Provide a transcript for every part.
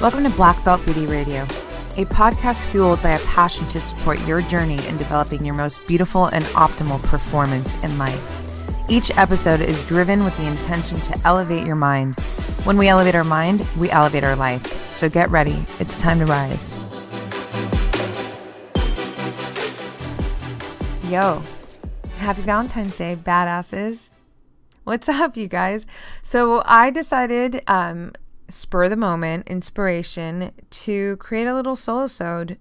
Welcome to Black Belt Beauty Radio, a podcast fueled by a passion to support your journey in developing your most beautiful and optimal performance in life. Each episode is driven with the intention to elevate your mind. When we elevate our mind, we elevate our life. So get ready. It's time to rise. Yo, happy Valentine's Day, badasses. What's up, you guys? So I decided, spur the moment, inspiration, to create a little solosode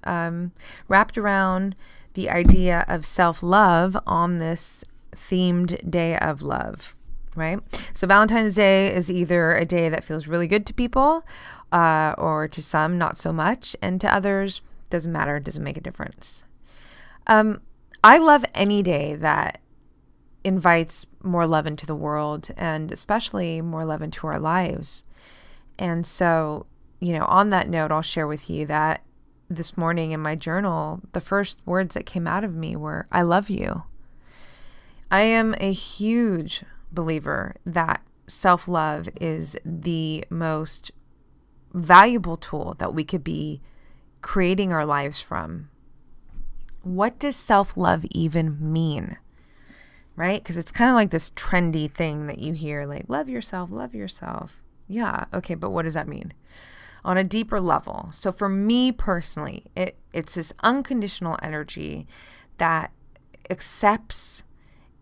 wrapped around the idea of self-love on this themed day of love, right? So Valentine's Day is either a day that feels really good to people or to some not so much, and to others doesn't matter, doesn't make a difference. I love any day that invites more love into the world, and especially more love into our lives. And so, on that note, I'll share with you that this morning in my journal, the first words that came out of me were, I love you. I am a huge believer that self-love is the most valuable tool that we could be creating our lives from. What does self-love even mean? Right? Because it's kind of like this trendy thing that you hear, like, love yourself, love yourself. Yeah, okay, but what does that mean? On a deeper level. So for me personally, it's this unconditional energy that accepts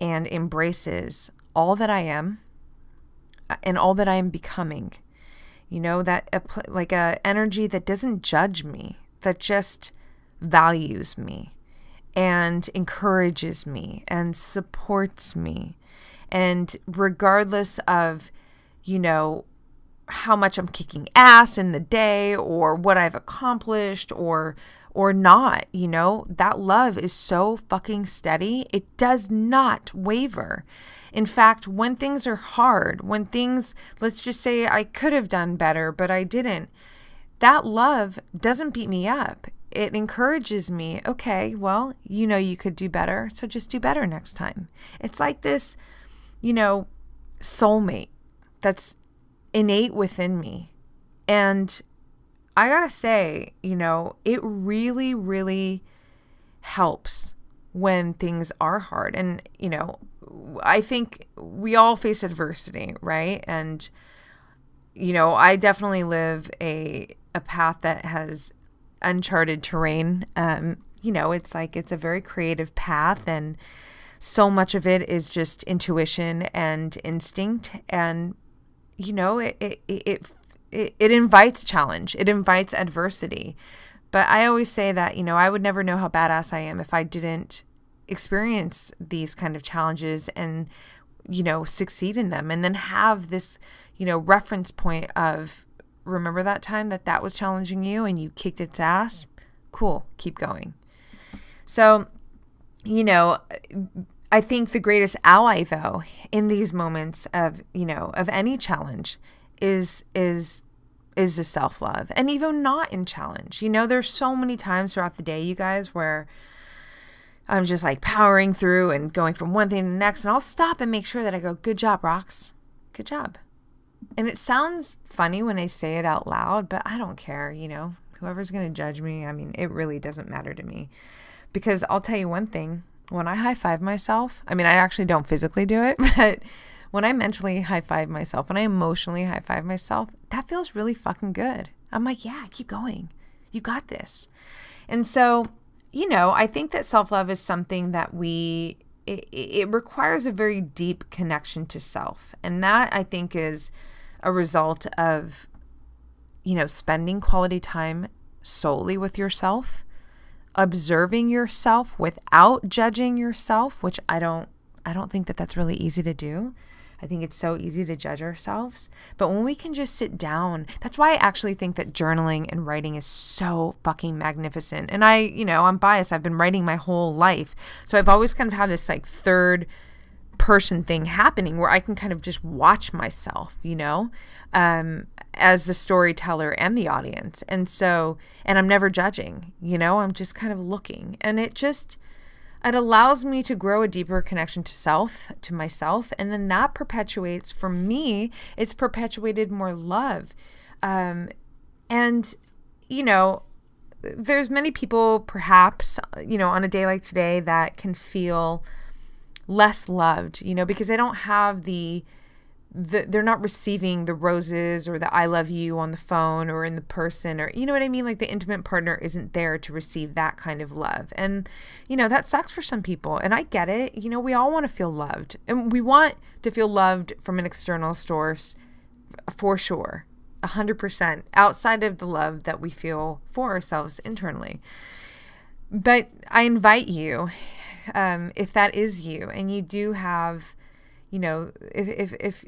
and embraces all that I am and all that I am becoming. Like a energy that doesn't judge me, that just values me and encourages me and supports me. And regardless of, how much I'm kicking ass in the day or what I've accomplished or not, that love is so fucking steady. It does not waver. In fact, when things are hard, when things, let's just say I could have done better, but I didn't, that love doesn't beat me up. It encourages me. Okay, well, you could do better, so just do better next time. It's like this, soulmate that's innate within me. And I gotta say, it really, really helps when things are hard. And, I think we all face adversity, right? And, I definitely live a path that has uncharted terrain. It's a very creative path, and so much of it is just intuition and instinct. And it invites challenge. It invites adversity. But I always say that, I would never know how badass I am if I didn't experience these kind of challenges and, succeed in them, and then have this, reference point of, remember that time that was challenging you and you kicked its ass? Cool. Keep going. So, I think the greatest ally, though, in these moments of any challenge is the self-love. And even not in challenge, there's so many times throughout the day, you guys, where I'm just like powering through and going from one thing to the next, and I'll stop and make sure that I go, good job, Rox. Good job. And it sounds funny when I say it out loud, but I don't care, whoever's going to judge me. I mean, it really doesn't matter to me, because I'll tell you one thing. When I high five myself, I actually don't physically do it, but when I mentally high five myself, when I emotionally high five myself, that feels really fucking good. I'm like, yeah, keep going. You got this. And so, I think that self-love is something that it requires a very deep connection to self. And that, I think, is a result of, spending quality time solely with yourself, observing yourself without judging yourself, which I don't think that that's really easy to do. I think it's so easy to judge ourselves. But when we can just sit down, that's why I actually think that journaling and writing is so fucking magnificent. And I'm biased. I've been writing my whole life. So I've always kind of had this like third person thing happening where I can kind of just watch myself, as the storyteller and the audience. And I'm never judging, I'm just kind of looking. And it allows me to grow a deeper connection to myself. And then that perpetuates, for me, it's perpetuated more love. And, there's many people perhaps, on a day like today that can feel less loved, because they don't have they're not receiving the roses or the I love you on the phone or in the person, or, you know what I mean? Like the intimate partner isn't there to receive that kind of love. And, that sucks for some people. And I get it. We all want to feel loved, and we want to feel loved from an external source for sure. 100% outside of the love that we feel for ourselves internally. But I invite you, if that is you, and you do have, if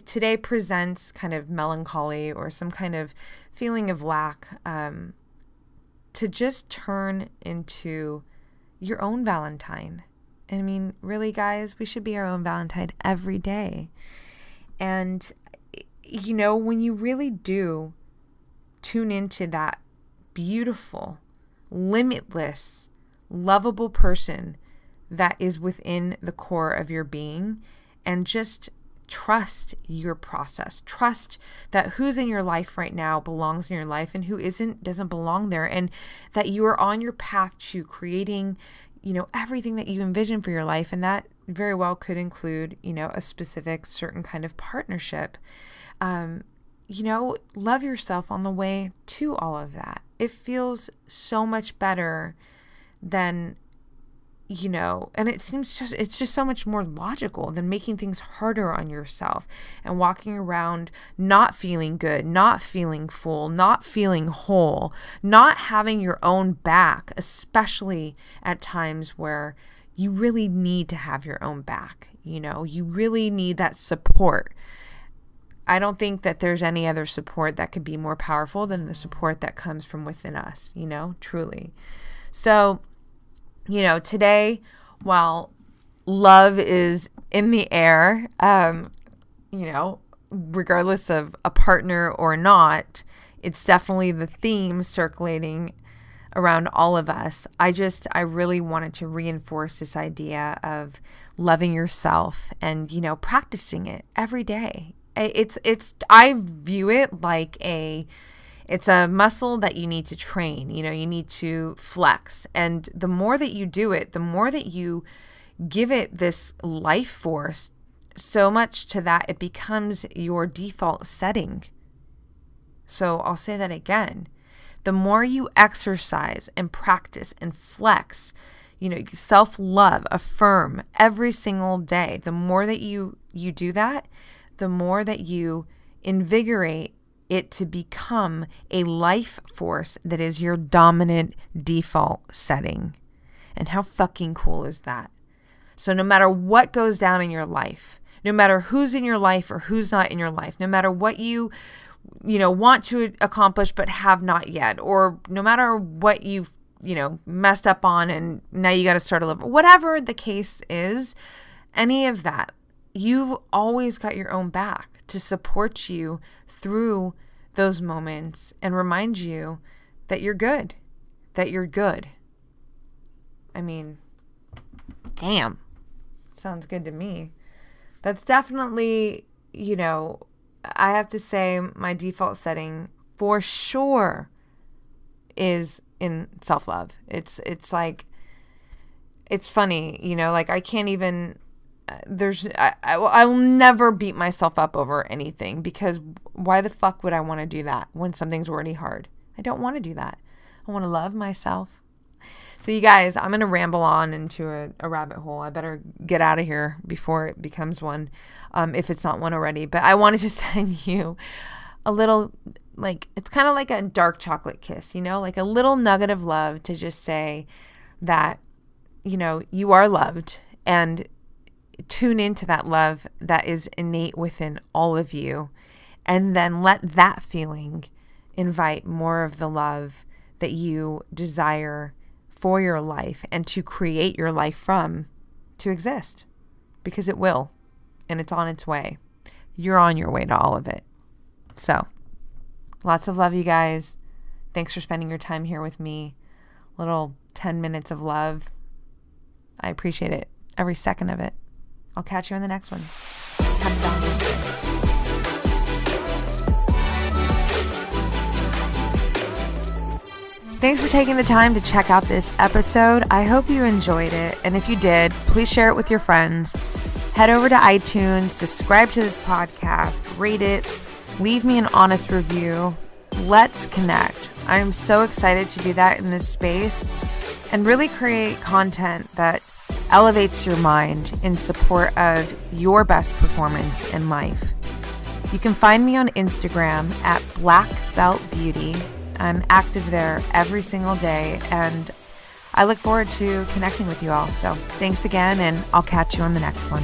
today presents kind of melancholy or some kind of feeling of lack, to just turn into your own Valentine. And I mean, really, guys, we should be our own Valentine every day. And when you really do tune into that beautiful, limitless, lovable person that is within the core of your being, and just trust your process. Trust that who's in your life right now belongs in your life, and who isn't doesn't belong there, and that you are on your path to creating, everything that you envision for your life. And that very well could include, a specific certain kind of partnership. Love yourself on the way to all of that. It feels so much better than, and it's just so much more logical than making things harder on yourself and walking around not feeling good, not feeling full, not feeling whole, not having your own back, especially at times where you really need to have your own back. You really need that support. I don't think that there's any other support that could be more powerful than the support that comes from within us, truly. So, today, while love is in the air, regardless of a partner or not, it's definitely the theme circulating around all of us. I really wanted to reinforce this idea of loving yourself and, practicing it every day. I view it like it's a muscle that you need to train, you need to flex. And the more that you do it, the more that you give it this life force, so much to that it becomes your default setting. So I'll say that again. The more you exercise and practice and flex, self-love, affirm every single day, the more that you do that, the more that you invigorate it to become a life force that is your dominant default setting. And how fucking cool is that? So no matter what goes down in your life, no matter who's in your life or who's not in your life, no matter what you want to accomplish but have not yet, or no matter what you've, messed up on and now you got to start all over, whatever the case is, any of that, you've always got your own back to support you through those moments and remind you that you're good, I mean, damn, sounds good to me. That's definitely, I have to say my default setting for sure is in self-love. It's like, it's funny, like I can't even, I will never beat myself up over anything, because why the fuck would I want to do that when something's already hard? I don't want to do that. I want to love myself. So you guys, I'm going to ramble on into a rabbit hole. I better get out of here before it becomes one, if it's not one already. But I wanted to send you a little, it's kind of like a dark chocolate kiss, like a little nugget of love to just say that, you are loved, and tune into that love that is innate within all of you. And then let that feeling invite more of the love that you desire for your life and to create your life from to exist, because it will, and it's on its way. You're on your way to all of it. So lots of love, you guys. Thanks for spending your time here with me. Little 10 minutes of love. I appreciate it. Every second of it. I'll catch you on the next one. Happy Valentine's Day. Thanks for taking the time to check out this episode. I hope you enjoyed it. And if you did, please share it with your friends. Head over to iTunes, subscribe to this podcast, rate it, leave me an honest review. Let's connect. I'm so excited to do that in this space and really create content that elevates your mind in support of your best performance in life. You can find me on Instagram at blackbeltbeauty. I'm active there every single day, and I look forward to connecting with you all. So thanks again, and I'll catch you on the next one.